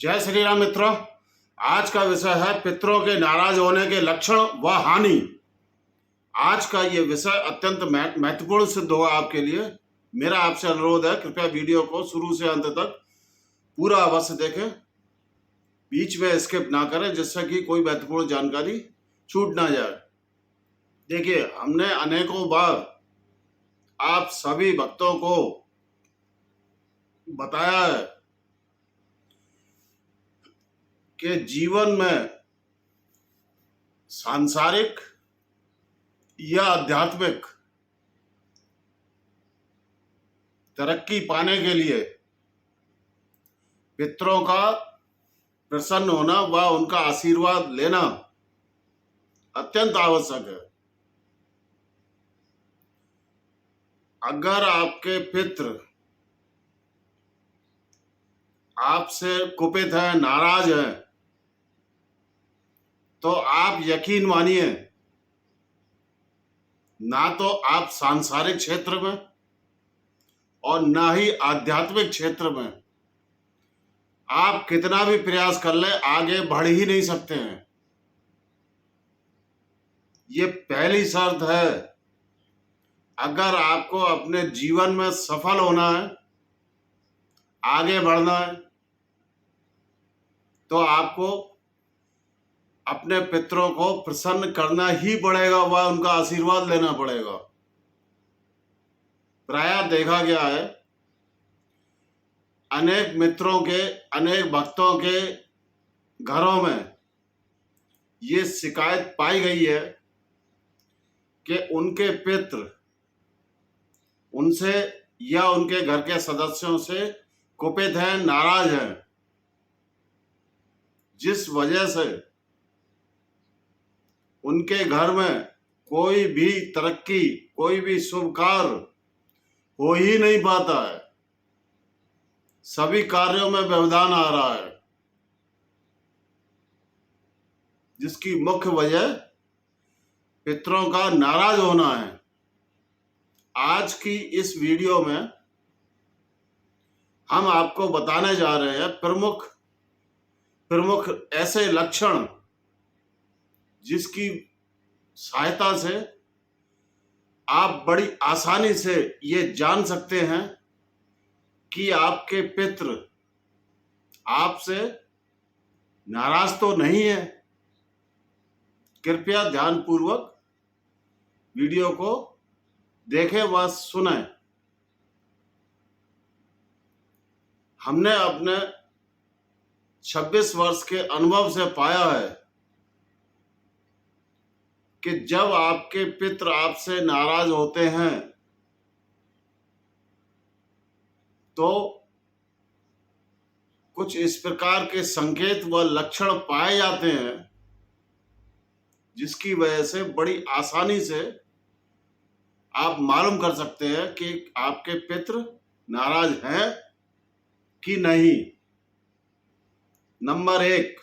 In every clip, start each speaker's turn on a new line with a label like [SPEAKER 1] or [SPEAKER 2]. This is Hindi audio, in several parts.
[SPEAKER 1] जय श्री राम मित्रों। आज का विषय है पितरों के नाराज होने के लक्षण व हानि। आज का ये विषय अत्यंत महत्वपूर्ण सिद्ध होगा आपके लिए। मेरा आपसे अनुरोध है, कृपया वीडियो को शुरू से अंत तक पूरा अवश्य देखें, बीच में स्किप ना करें, जिससे कि कोई महत्वपूर्ण जानकारी छूट ना जाए। देखिए, हमने अनेकों बार आप सभी भक्तों को बताया है कि जीवन में सांसारिक या आध्यात्मिक तरक्की पाने के लिए पितरों का प्रसन्न होना व उनका आशीर्वाद लेना अत्यंत आवश्यक है। अगर आपके पितृ आपसे कुपित है, नाराज है, तो आप यकीन मानिए, ना तो आप सांसारिक क्षेत्र में और ना ही आध्यात्मिक क्षेत्र में आप कितना भी प्रयास कर ले, आगे बढ़ ही नहीं सकते हैं। ये पहली शर्त है। अगर आपको अपने जीवन में सफल होना है, आगे बढ़ना है, तो आपको अपने पितरों को प्रसन्न करना ही पड़ेगा व उनका आशीर्वाद लेना पड़ेगा। प्रायः देखा गया है, अनेक मित्रों के, अनेक भक्तों के घरों में ये शिकायत पाई गई है कि उनके पितृ उनसे या उनके घर के सदस्यों से कुपित हैं, नाराज हैं, जिस वजह से उनके घर में कोई भी तरक्की, कोई भी शुभ कार्य हो ही नहीं पाता है। सभी कार्यों में व्यवधान आ रहा है, जिसकी मुख्य वजह पितरों का नाराज होना है। आज की इस वीडियो में हम आपको बताने जा रहे हैं प्रमुख ऐसे लक्षण, जिसकी सहायता से आप बड़ी आसानी से ये जान सकते हैं कि आपके पितृ आपसे नाराज तो नहीं है। कृपया ध्यानपूर्वक वीडियो को देखें व सुनें। हमने अपने 26 वर्ष के अनुभव से पाया है कि जब आपके पितृ आपसे नाराज होते हैं तो कुछ इस प्रकार के संकेत व लक्षण पाए जाते हैं, जिसकी वजह से बड़ी आसानी से आप मालूम कर सकते हैं कि आपके पितृ नाराज हैं कि नहीं। नंबर 1,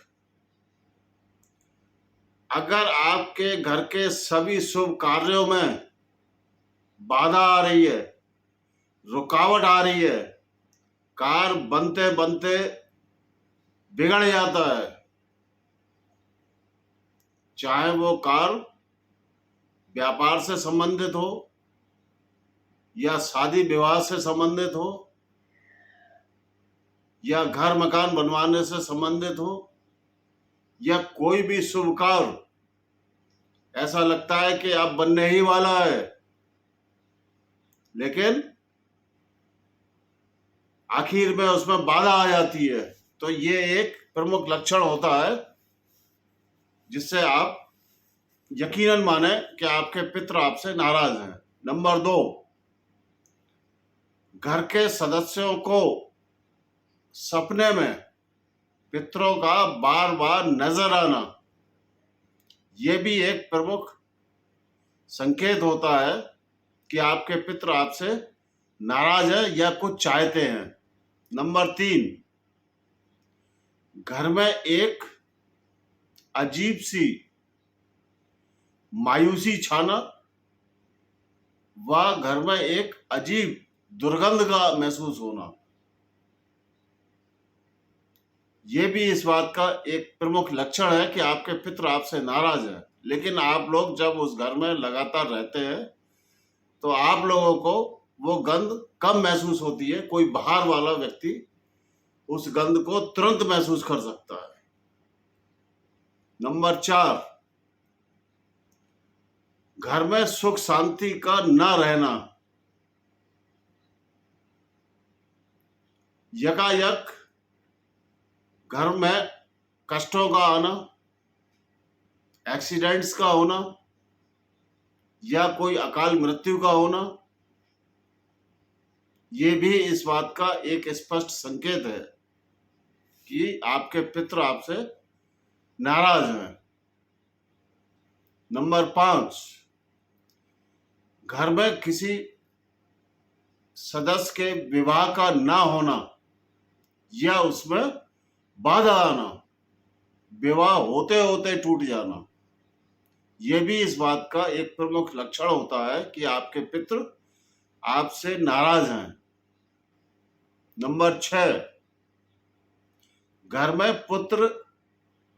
[SPEAKER 1] अगर आपके घर के सभी शुभ कार्यों में बाधा आ रही है, रुकावट आ रही है, कार्य बनते बनते बिगड़ जाता है, चाहे वो कार्य व्यापार से संबंधित हो या शादी विवाह से संबंधित हो या घर मकान बनवाने से संबंधित हो या कोई भी शुभ कार्य ऐसा लगता है कि अब बनने ही वाला है, लेकिन आखिर में उसमें बाधा आ जाती है, तो ये एक प्रमुख लक्षण होता है जिससे आप यकीनन माने कि आपके पितृ आपसे नाराज हैं। नंबर 2, घर के सदस्यों को सपने में पितरों का बार बार नजर आना, ये भी एक प्रमुख संकेत होता है कि आपके पितृ आपसे नाराज है या कुछ चाहते हैं। नंबर 3, घर में एक अजीब सी मायूसी छाना व घर में एक अजीब दुर्गंध का महसूस होना, ये भी इस बात का एक प्रमुख लक्षण है कि आपके पितृ आपसे नाराज है। लेकिन आप लोग जब उस घर में लगातार रहते हैं तो आप लोगों को वो गंध कम महसूस होती है। कोई बाहर वाला व्यक्ति उस गंध को तुरंत महसूस कर सकता है। नंबर 4, घर में सुख शांति का न रहना, यकायक घर में कष्टों का आना, एक्सीडेंट्स का होना या कोई अकाल मृत्यु का होना, ये भी इस बात का एक स्पष्ट संकेत है कि आपके पितृ आपसे नाराज हैं। नंबर 5, घर में किसी सदस्य के विवाह का ना होना या उसमें बाधा आना, विवाह होते होते टूट जाना, ये भी इस बात का एक प्रमुख लक्षण होता है कि आपके पितृ आपसे नाराज हैं। नंबर 6, घर में पुत्र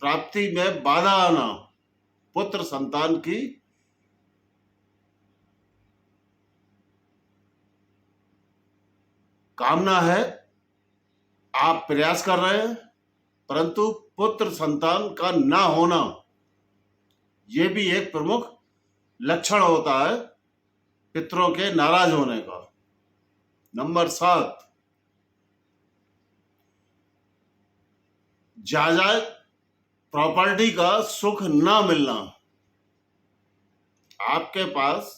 [SPEAKER 1] प्राप्ति में बाधा आना, पुत्र संतान की कामना है, आप प्रयास कर रहे हैं, परंतु पुत्र संतान का ना होना, ये भी एक प्रमुख लक्षण होता है पितरों के नाराज होने का। नंबर 7, जायदाद प्रॉपर्टी का सुख ना मिलना, आपके पास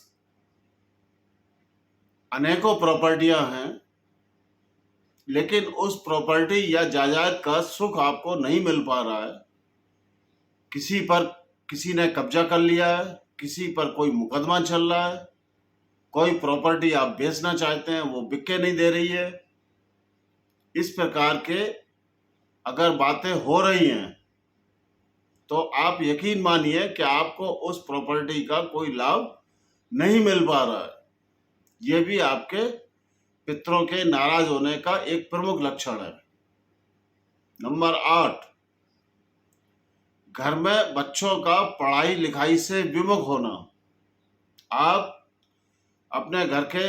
[SPEAKER 1] अनेकों प्रॉपर्टियां हैं लेकिन उस प्रॉपर्टी या जायदाद का सुख आपको नहीं मिल पा रहा है। किसी पर किसी ने कब्जा कर लिया है, किसी पर कोई मुकदमा चल रहा है, कोई प्रॉपर्टी आप बेचना चाहते हैं वो बिके नहीं दे रही है। इस प्रकार के अगर बातें हो रही हैं तो आप यकीन मानिए कि आपको उस प्रॉपर्टी का कोई लाभ नहीं मिल पा रहा है। ये भी आपके पितरों के नाराज होने का एक प्रमुख लक्षण है। नंबर 8, घर में बच्चों का पढ़ाई लिखाई से विमुख होना, आप अपने घर के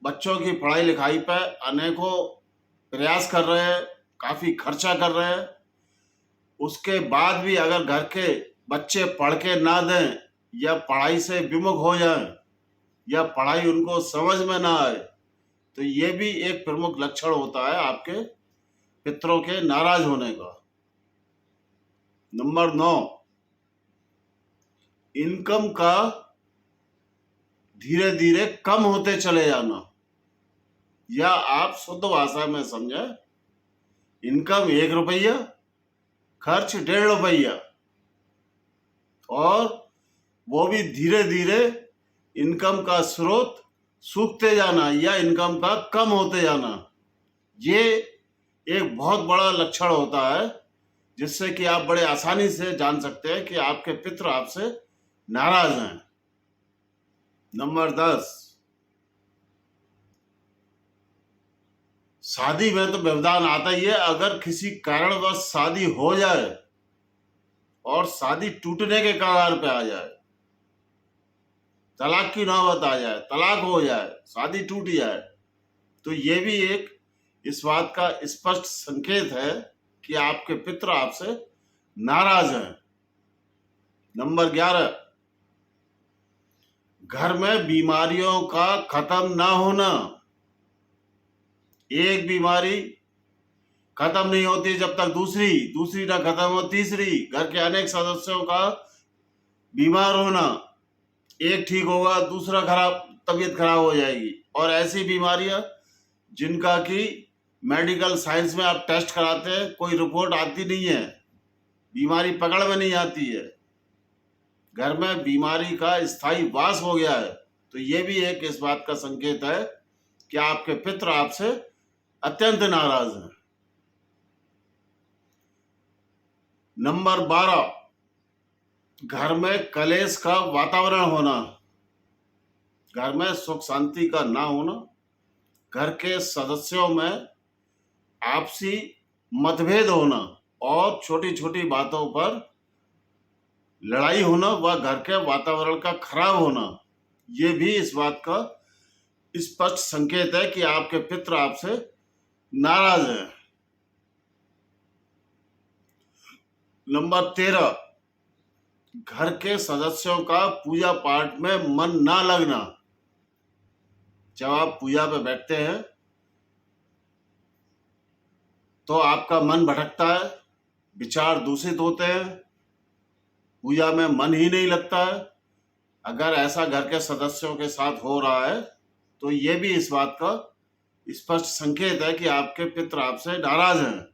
[SPEAKER 1] बच्चों की पढ़ाई लिखाई पर अनेकों प्रयास कर रहे हैं, काफी खर्चा कर रहे हैं, उसके बाद भी अगर घर के बच्चे पढ़ के ना दें या पढ़ाई से विमुख हो जाएं या पढ़ाई उनको समझ में ना आए तो ये भी एक प्रमुख लक्षण होता है आपके पितरों के नाराज होने का। नंबर 9, इनकम का धीरे धीरे कम होते चले जाना, या आप शुद्ध भाषा में समझे, इनकम 1 रुपया, खर्च 1.5 रुपया, और वो भी धीरे धीरे इनकम का स्रोत सूखते जाना या इनकम का कम होते जाना, ये एक बहुत बड़ा लक्षण होता है जिससे कि आप बड़े आसानी से जान सकते हैं कि आपके पितृ आपसे नाराज हैं। नंबर 10, शादी में तो व्यवधान आता ही है। अगर किसी कारणवश शादी हो जाए और शादी टूटने के कगार पे आ जाए, तलाक की नौबत आ जाए, तलाक हो जाए, शादी टूट जाए, तो ये भी एक इस बात का स्पष्ट संकेत है कि आपके पितृ आपसे नाराज हैं। नंबर 11, घर में बीमारियों का खत्म ना होना, एक बीमारी खत्म नहीं होती जब तक दूसरी ना खत्म हो तीसरी, घर के अनेक सदस्यों का बीमार होना, एक ठीक होगा दूसरा तबीयत खराब हो जाएगी, और ऐसी बीमारियां जिनका कि मेडिकल साइंस में आप टेस्ट कराते हैं कोई रिपोर्ट आती नहीं है, बीमारी पकड़ में नहीं आती है, घर में बीमारी का स्थायी वास हो गया है, तो ये भी एक इस बात का संकेत है कि आपके पितृ आपसे अत्यंत नाराज हैं। नंबर 12, घर में कलेश का वातावरण होना, घर में सुख शांति का ना होना, घर के सदस्यों में आपसी मतभेद होना और छोटी छोटी बातों पर लड़ाई होना व घर के वातावरण का खराब होना, ये भी इस बात का स्पष्ट संकेत है कि आपके पितृ आपसे नाराज हैं। नंबर 13, घर के सदस्यों का पूजा पाठ में मन ना लगना। जब आप पूजा पे बैठते हैं तो आपका मन भटकता है, विचार दूषित होते हैं, पूजा में मन ही नहीं लगता है। अगर ऐसा घर के सदस्यों के साथ हो रहा है तो ये भी इस बात का स्पष्ट संकेत है कि आपके पितृ आपसे नाराज हैं।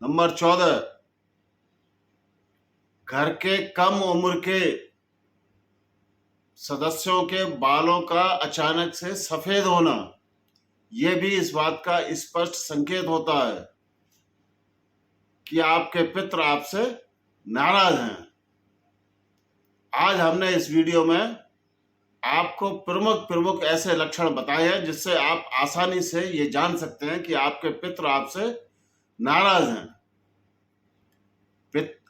[SPEAKER 1] नंबर 14, घर के कम उम्र के सदस्यों के बालों का अचानक से सफेद होना, यह भी इस बात का स्पष्ट संकेत होता है कि आपके पितृ आपसे नाराज हैं। आज हमने इस वीडियो में आपको प्रमुख ऐसे लक्षण बताए हैं जिससे आप आसानी से ये जान सकते हैं कि आपके पितृ आपसे नाराज हैं।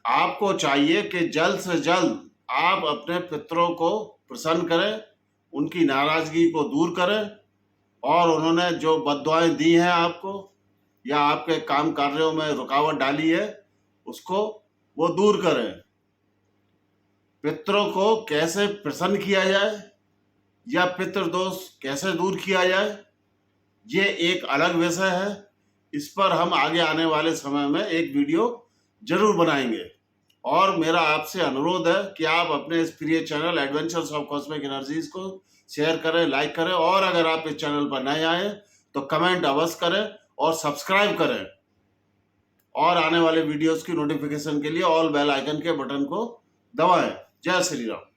[SPEAKER 1] आपको चाहिए कि जल्द से जल्द आप अपने पितरों को प्रसन्न करें, उनकी नाराजगी को दूर करें और उन्होंने जो बद्दुआएं दी हैं आपको या आपके काम कार्यों में रुकावट डाली है उसको वो दूर करें। पितरों को कैसे प्रसन्न किया जाए या पितृदोष कैसे दूर किया जाए, ये एक अलग विषय है। इस पर हम आगे आने वाले समय में एक वीडियो जरूर बनाएंगे और मेरा आपसे अनुरोध है कि आप अपने इस प्रिय channel adventures of cosmic energies को शेयर करें, लाइक करें और अगर आप इस चैनल पर नए आए तो कमेंट अवश्य करें और सब्सक्राइब करें और आने वाले वीडियोस की नोटिफिकेशन के लिए ऑल बेल आइकन के बटन को दबाएं। जय श्री राम।